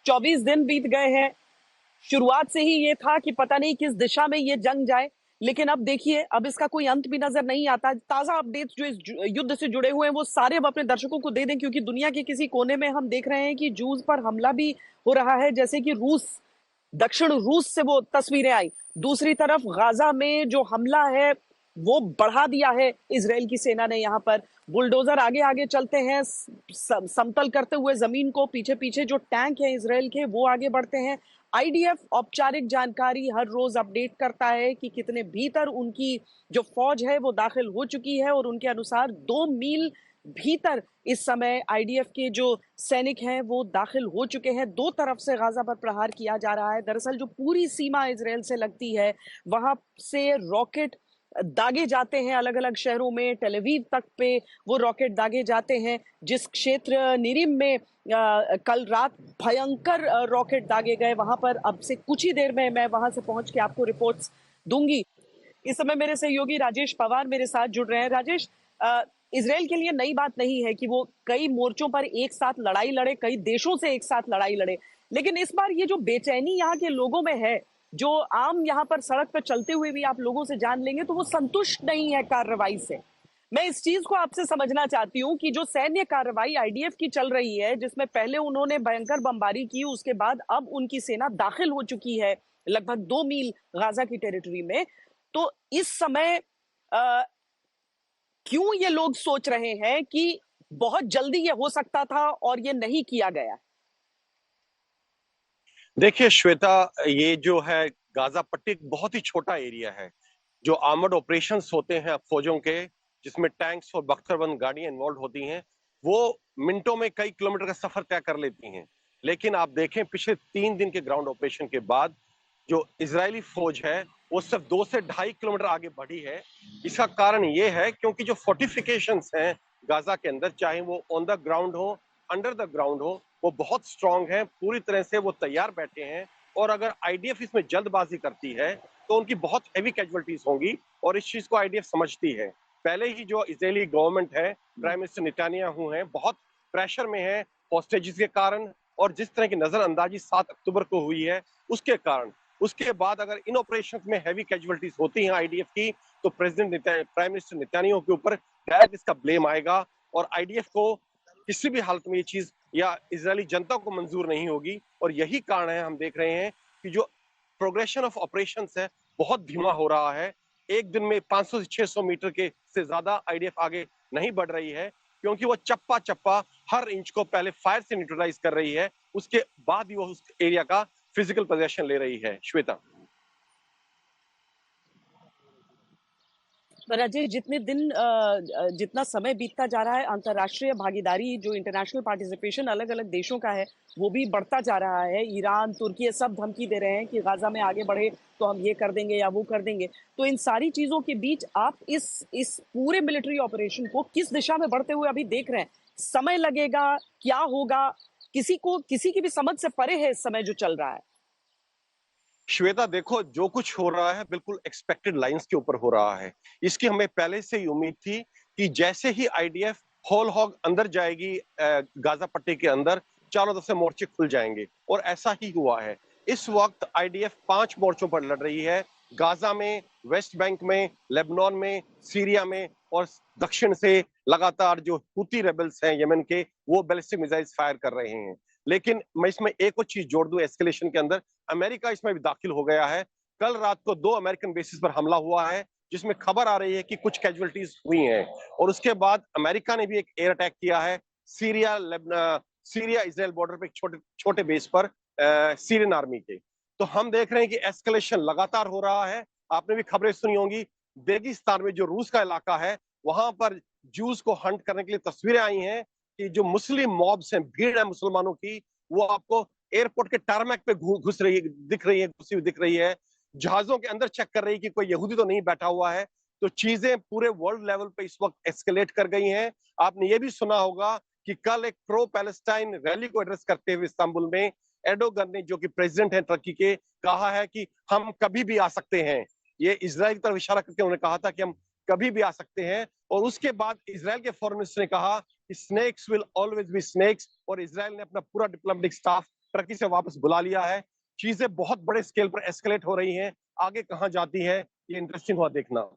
24 दिन बीत गए हैं। शुरुआत से ही ये था कि पता नहीं किस दिशा में ये जंग जाए, लेकिन अब देखिए, अब इसका कोई अंत भी नजर नहीं आता। ताजा अपडेट्स जो इस युद्ध से जुड़े हुए हैं वो सारे अब अपने दर्शकों को दे दें, क्योंकि दुनिया के किसी कोने में हम देख रहे हैं कि जूस पर हमला भी हो रहा है। जैसे कि रूस, दक्षिण रूस से वो तस्वीरें आई। दूसरी तरफ गाजा में जो हमला है वो बढ़ा दिया है इजराइल की सेना ने। यहाँ पर बुलडोजर आगे आगे चलते हैं, समतल करते हुए जमीन को। पीछे पीछे जो टैंक है इजराइल के वो आगे बढ़ते हैं। आईडीएफ औपचारिक जानकारी हर रोज अपडेट करता है कि कितने भीतर उनकी जो फौज है वो दाखिल हो चुकी है, और उनके अनुसार 2 मील भीतर इस समय आईडीएफ के जो सैनिक हैं वो दाखिल हो चुके हैं। दो तरफ से गाजा पर प्रहार किया जा रहा है। दरअसल जो पूरी सीमा इजराइल से लगती है वहां से रॉकेट दागे जाते हैं अलग अलग शहरों में। टेलअवीव तक पे वो रॉकेट दागे जाते हैं। जिस क्षेत्र निरिम में कल रात भयंकर रॉकेट दागे गए, वहां पर अब से कुछ ही देर में मैं वहां से पहुंच के आपको रिपोर्ट्स दूंगी। इस समय मेरे सहयोगी राजेश पवार मेरे साथ जुड़ रहे हैं। राजेश, इसराइल के लिए नई बात नहीं है कि वो कई मोर्चों पर एक साथ लड़ाई लड़े, कई देशों से एक साथ लड़ाई लड़े, लेकिन इस बार ये जो बेचैनी यहाँ के लोगों में है, जो आम यहाँ पर सड़क पर चलते हुए भी आप लोगों से जान लेंगे, तो वो संतुष्ट नहीं है कार्रवाई से। मैं इस चीज को आपसे समझना चाहती हूँ कि जो सैन्य कार्रवाई आईडीएफ की चल रही है, जिसमें पहले उन्होंने भयंकर बमबारी की, उसके बाद अब उनकी सेना दाखिल हो चुकी है लगभग 2 मील गाजा की टेरिटरी में, तो इस समय क्यों ये लोग सोच रहे हैं कि बहुत जल्दी ये हो सकता था और ये नहीं किया गया? देखिए श्वेता, ये जो है गाजा पट्टी एक बहुत ही छोटा एरिया है। जो आर्मर्ड ऑपरेशंस होते हैं फौजों के, जिसमें टैंक्स और बख्तरबंद गाड़ियां इन्वॉल्व होती हैं, वो मिनटों में कई किलोमीटर का सफर तय कर लेती हैं। लेकिन आप देखें, पिछले 3 दिन के ग्राउंड ऑपरेशन के बाद जो इजरायली फौज है वो सिर्फ 2 से ढाई किलोमीटर आगे बढ़ी है। इसका कारण ये है क्योंकि जो फोर्टिफिकेशंस हैं गाजा के अंदर, चाहे वो ऑन द ग्राउंड हो, अंडर द ग्राउंड हो, वो बहुत स्ट्रांग है, पूरी तरह से वो तैयार बैठे हैं। और अगर आईडीएफ इसमें जल्दबाजी करती है तो उनकी बहुत हैवी कैजुअलिटीज होंगी, और इस चीज को आईडीएफ समझती है। पहले ही जो इजरायली गवर्नमेंट है, प्राइम मिनिस्टर नेतन्याहू हैं, बहुत प्रेशर में है हॉस्टेजेस के कारण, और जिस तरह की नजरअंदाजी 7 अक्टूबर को हुई है उसके कारण। उसके बाद अगर इन ऑपरेशन में हैवी कैजुअलिटीज होती हैं आईडीएफ की, तो प्राइम मिनिस्टर नेतन्याहू के ऊपर डायरेक्ट इसका ब्लेम आएगा, और आईडीएफ को किसी भी हालत में ये चीज या इजरायली जनता को मंजूर नहीं होगी। और यही कारण है, हम देख रहे हैं कि जो प्रोग्रेशन ऑफ ऑपरेशंस है बहुत धीमा हो रहा है। एक दिन में 500 से 600 मीटर के से ज्यादा आईडीएफ आगे नहीं बढ़ रही है, क्योंकि वो चप्पा चप्पा हर इंच को पहले फायर से न्यूट्रलाइज कर रही है, उसके बाद ही वो उस एरिया का फिजिकल पोजेशन ले रही है। श्वेता, राजेश, जितना समय बीतता जा रहा है, अंतर्राष्ट्रीय भागीदारी, जो इंटरनेशनल पार्टिसिपेशन अलग अलग देशों का है, वो भी बढ़ता जा रहा है। ईरान, तुर्की, ये सब धमकी दे रहे हैं कि गाजा में आगे बढ़े तो हम ये कर देंगे या वो कर देंगे। तो इन सारी चीजों के बीच आप इस पूरे मिलिट्री ऑपरेशन को किस दिशा में बढ़ते हुए अभी देख रहे हैं? समय लगेगा, क्या होगा, किसी की भी समझ से परे है इस समय जो चल रहा है। श्वेता देखो, जो कुछ हो रहा है बिल्कुल एक्सपेक्टेड लाइंस के ऊपर हो रहा है। इसकी हमें पहले से ही उम्मीद थी कि जैसे ही आईडीएफ होल हॉग अंदर जाएगी गाजा पट्टी के अंदर, चारों तरफ से मोर्चे खुल जाएंगे, और ऐसा ही हुआ है। इस वक्त आईडीएफ 5 मोर्चों पर लड़ रही है, गाजा में, वेस्ट बैंक में, लेबनान में, सीरिया में, और दक्षिण से लगातार जो हुती रेबल्स हैं यमन के, वो बैलिस्टिक मिसाइल्स फायर कर रहे हैं। लेकिन मैं इसमें एक और चीज जोड़ दूं, एस्केलेशन के अंदर अमेरिका इसमें भी दाखिल हो गया है। कल रात को 2 अमेरिकन बेसिस पर हमला हुआ है, जिसमें खबर आ रही है कि कुछ कैजुअलिटीज हुई हैं, और उसके बाद अमेरिका ने भी एक एयर अटैक किया है सीरिया इजराइल बॉर्डर पे, एक छोटे छोटे बेस पर सीरियन आर्मी के। तो हम देख रहे हैं कि एस्केलेशन लगातार हो रहा है। आपने भी खबरें सुनी होंगी, रेगिस्तान में जो रूस का इलाका है, वहां पर जूस को हंट करने के लिए तस्वीरें आई हैं कि जो मुस्लिम मॉब्स हैं, भीड़ है मुसलमानों की, वो आपको एयरपोर्ट के टारमैक पे घुस रही है, घुसी हुई दिख रही है। जहाजों के अंदर चेक कर रही है कि कोई यहूदी तो नहीं बैठा हुआ है। तो चीजें पूरे वर्ल्ड लेवल पे इस वक्त एस्केलेट कर गई हैं। आपने ये भी सुना होगा कि कल एक प्रो पैलेस्टाइन रैली को एड्रेस करते हुए इस्तांबुल में एर्डोगन ने, जो कि प्रेसिडेंट है टर्की के, कहा है कि हम कभी भी आ सकते हैं। ये इजराइल की तरफ इशारा करके उन्होंने कहा था कि हम कभी भी आ सकते हैं। और उसके बाद इजराइल के फॉरेन मिनिस्टर ने कहा कि snakes will always be snakes, और इजराइल ने अपना पूरा डिप्लोमेटिक स्टाफ टर्की से वापस बुला लिया है। चीजें बहुत बड़े स्केल पर एस्केलेट हो रही हैं। आगे कहां जाती है, ये इंटरेस्टिंग हुआ देखना।